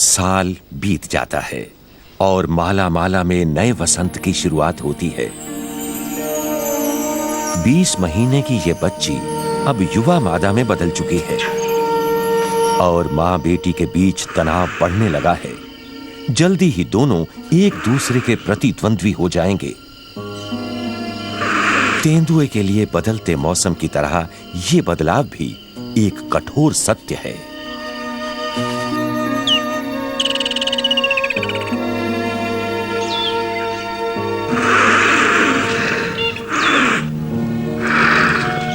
साल बीत जाता है और माला माला में नए वसंत की शुरुआत होती है। 20 महीने की ये बच्ची अब युवा मादा में बदल चुकी है और मां बेटी के बीच तनाव बढ़ने लगा है। जल्दी ही दोनों एक दूसरे के प्रति द्वंद्वी हो जाएंगे। तेंदुए के लिए बदलते मौसम की तरह ये बदलाव भी एक कठोर सत्य है।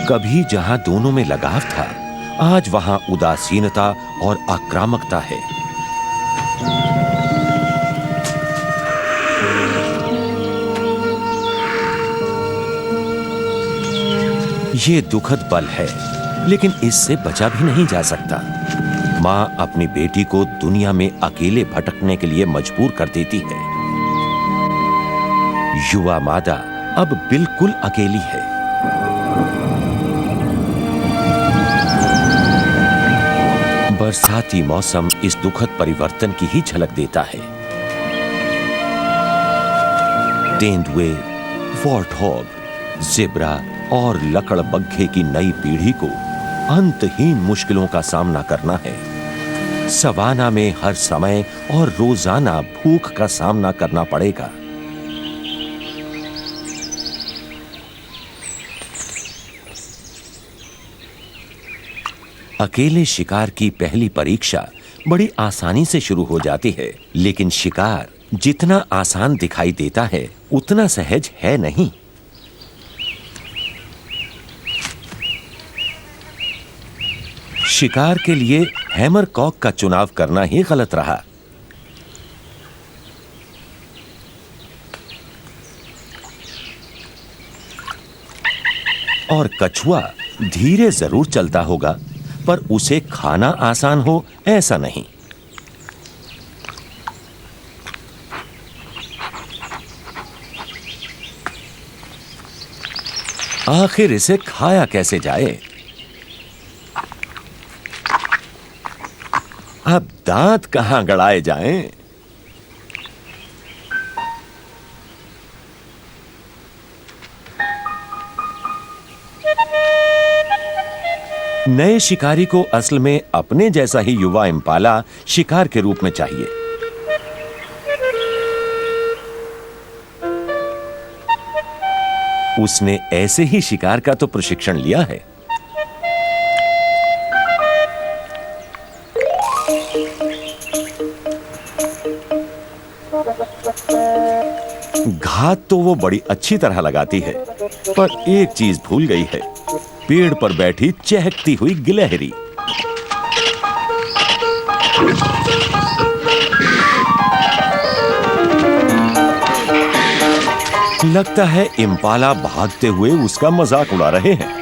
कभी जहां दोनों में लगाव था, आज वहां उदासीनता और आक्रामकता है। ये दुखद पल है, लेकिन इससे बचा भी नहीं जा सकता। मां अपनी बेटी को दुनिया में अकेले भटकने के लिए मजबूर कर देती है। युवा मादा अब बिल्कुल अकेली है। बरसाती मौसम इस दुखद परिवर्तन की ही झलक देता है। तेंदुए, वॉर्टहॉग, ज़ेब्रा और लकड़बग्घे की नई पीढ़ी को अंतहीन मुश्किलों का सामना करना है। सवाना में हर समय और रोजाना भूख का सामना करना पड़ेगा। अकेले शिकार की पहली परीक्षा बड़ी आसानी से शुरू हो जाती है, लेकिन शिकार जितना आसान दिखाई देता है उतना सहज है नहीं। शिकार के लिए हैमरकॉक का चुनाव करना ही गलत रहा। और कछुआ धीरे जरूर चलता होगा, पर उसे खाना आसान हो ऐसा नहीं। आखिर इसे खाया कैसे जाए? अब दांत कहां गड़ाए जाएं? नए शिकारी को असल में अपने जैसा ही युवा इम्पाला शिकार के रूप में चाहिए। उसने ऐसे ही शिकार का तो प्रशिक्षण लिया है। घात तो वो बड़ी अच्छी तरह लगाती है, पर एक चीज भूल गई है, पेड़ पर बैठी चहकती हुई गिलहरी। लगता है इम्पाला भागते हुए उसका मजाक उड़ा रहे हैं।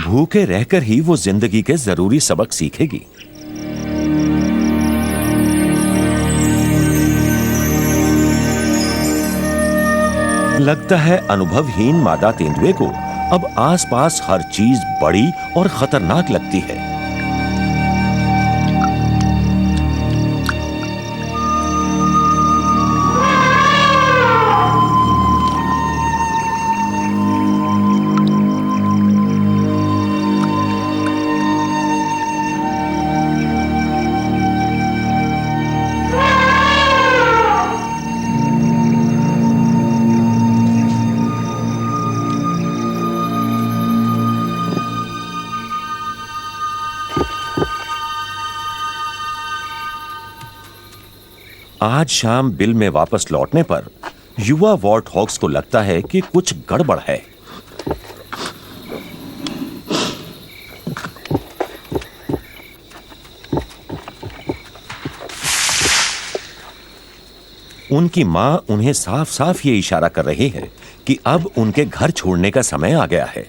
भूखे रहकर ही वो जिंदगी के जरूरी सबक सीखेगी। लगता है अनुभवहीन मादा तेंदुए को अब आसपास हर चीज बड़ी और खतरनाक लगती है। आज शाम बिल में वापस लौटने पर युवा वॉर्टहॉग्स को लगता है कि कुछ गड़बड़ है। उनकी मां उन्हें साफ साफ ये इशारा कर रही है कि अब उनके घर छोड़ने का समय आ गया है।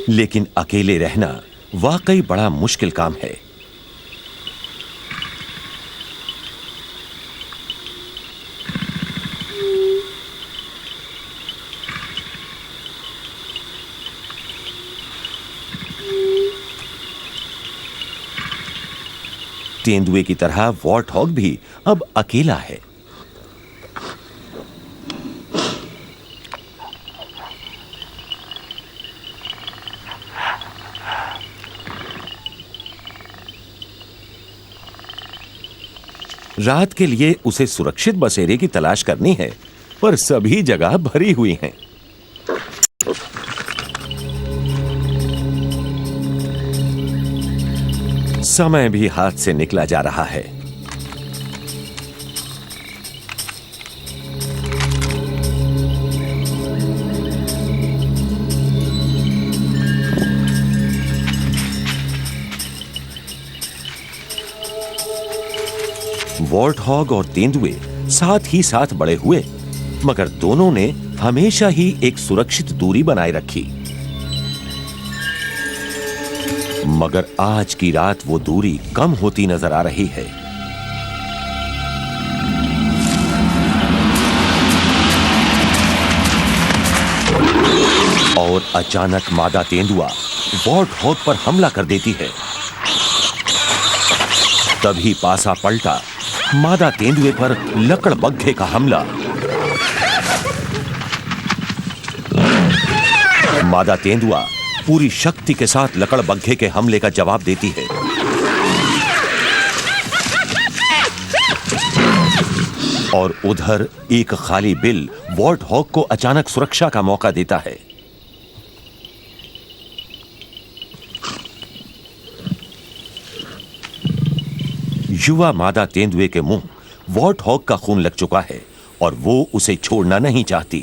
लेकिन अकेले रहना वाकई बड़ा मुश्किल काम है। तेंदुए की तरह वॉर्टहॉग भी अब अकेला है। रात के लिए उसे सुरक्षित बसेरे की तलाश करनी है, पर सभी जगह भरी हुई हैं। समय भी हाथ से निकला जा रहा है। वॉर्टहॉग और तेंदुए साथ ही साथ बड़े हुए, मगर दोनों ने हमेशा ही एक सुरक्षित दूरी बनाए रखी। मगर आज की रात वो दूरी कम होती नजर आ रही है। और अचानक मादा तेंदुआ वॉर्टहॉग पर हमला कर देती है। तभी पासा पलटा, मादा तेंदुए पर लकड़बग्घे का हमला। मादा तेंदुआ पूरी शक्ति के साथ लकड़बग्घे के हमले का जवाब देती है। और उधर एक खाली बिल वॉर्टहॉग को अचानक सुरक्षा का मौका देता है। युवा मादा तेंदुए के मुंह वॉर्टहॉग का खून लग चुका है और वो उसे छोड़ना नहीं चाहती।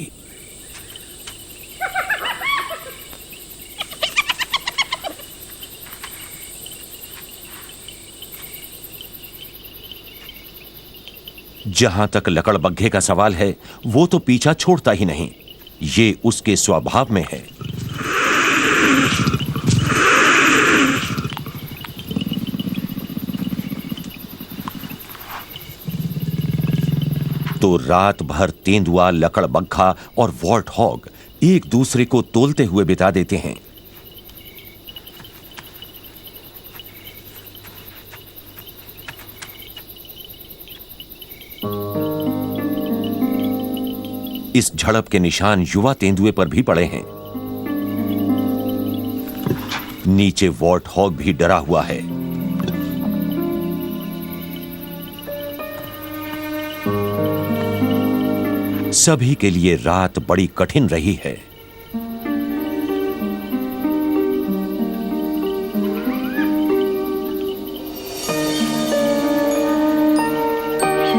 जहां तक लकड़बग्घे का सवाल है, वो तो पीछा छोड़ता ही नहीं। ये उसके स्वभाव में है। तो रात भर तेंदुआ, लकड़बग्घा और वॉर्टहॉग एक दूसरे को तोलते हुए बिता देते हैं। इस झड़प के निशान युवा तेंदुए पर भी पड़े हैं। नीचे वॉर्टहॉग भी डरा हुआ है। सभी के लिए रात बड़ी कठिन रही है।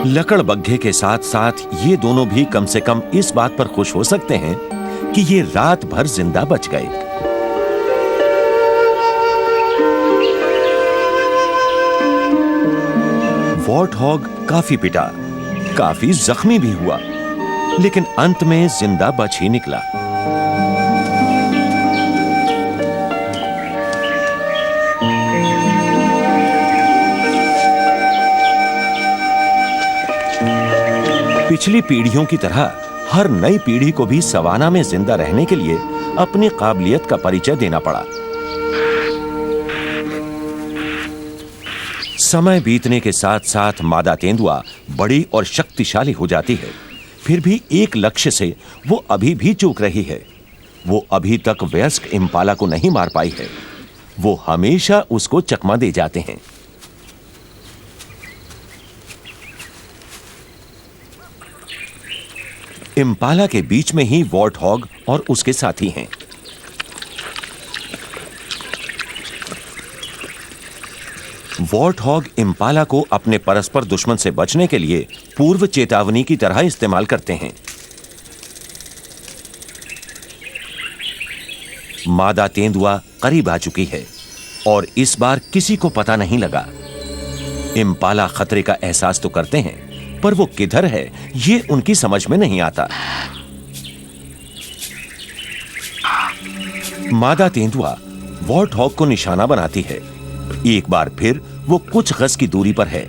लकड़बग्घे के साथ साथ ये दोनों भी कम से कम इस बात पर खुश हो सकते हैं कि ये रात भर जिंदा बच गए। वॉर्टहॉग काफी पिटा, काफी जख्मी भी हुआ, लेकिन अंत में जिंदा बच ही निकला। पिछली पीढ़ियों की तरह हर नई पीढ़ी को भी सवाना में जिंदा रहने के लिए अपनी काबिलियत का परिचय देना पड़ा। समय बीतने के साथ साथ मादा तेंदुआ बड़ी और शक्तिशाली हो जाती है। फिर भी एक लक्ष्य से वो अभी भी चूक रही है। वो अभी तक वयस्क इम्पाला को नहीं मार पाई है। वो हमेशा उसको चकमा दे जाते हैं। इम्पाला के बीच में ही वॉर्टहॉग और उसके साथी हैं। वॉर्टहॉग इम्पाला को अपने परस्पर दुश्मन से बचने के लिए पूर्व चेतावनी की तरह इस्तेमाल करते हैं। मादा तेंदुआ करीब आ चुकी है और इस बार किसी को पता नहीं लगा। इम्पाला खतरे का एहसास तो करते हैं, पर वो किधर है ये उनकी समझ में नहीं आता। मादा तेंदुआ वॉर्टहॉग को निशाना बनाती है। एक बार फिर वो कुछ गज की दूरी पर है।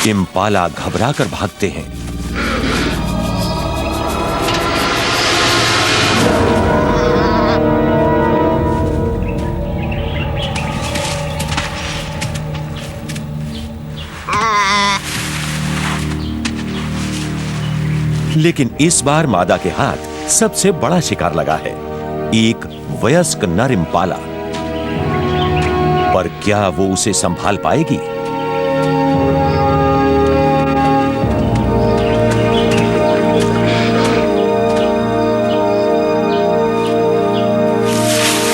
इम्पाला घबराकर भागते हैं। लेकिन इस बार मादा के हाथ सबसे बड़ा शिकार लगा है, एक वयस्क नर इम्पाला। पर क्या वो उसे संभाल पाएगी?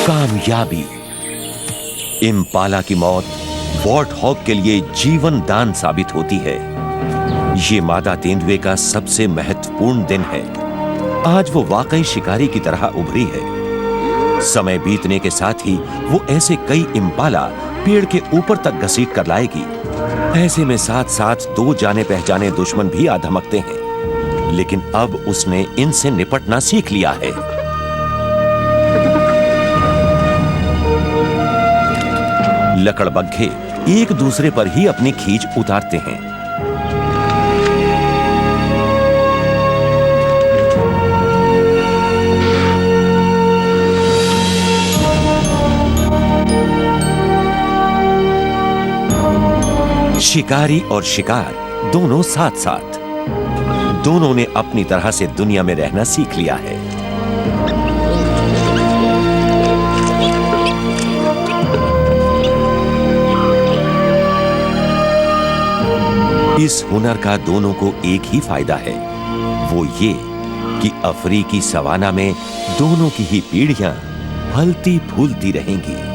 कामयाबी। इम्पाला की मौत वॉर्टहॉग के लिए जीवन दान साबित होती है। ये मादा तेंदुए का सबसे महत्वपूर्ण दिन है। आज वो वाकई शिकारी की तरह उभरी है। समय बीतने के साथ ही वो ऐसे कई इम्पाला पेड़ के ऊपर तक घसीट कर लाएगी। ऐसे में साथ साथ दो जाने पहचाने दुश्मन भी आ धमकते हैं, लेकिन अब उसने इनसे निपटना सीख लिया है। लकड़बग्घे एक दूसरे पर ही अपनी खींच उतारते हैं। शिकारी और शिकार दोनों साथ साथ। दोनों ने अपनी तरह से दुनिया में रहना सीख लिया है। इस हुनर का दोनों को एक ही फायदा है, वो ये कि अफ्रीकी सवाना में दोनों की ही पीढ़ियां फलती फूलती रहेंगी।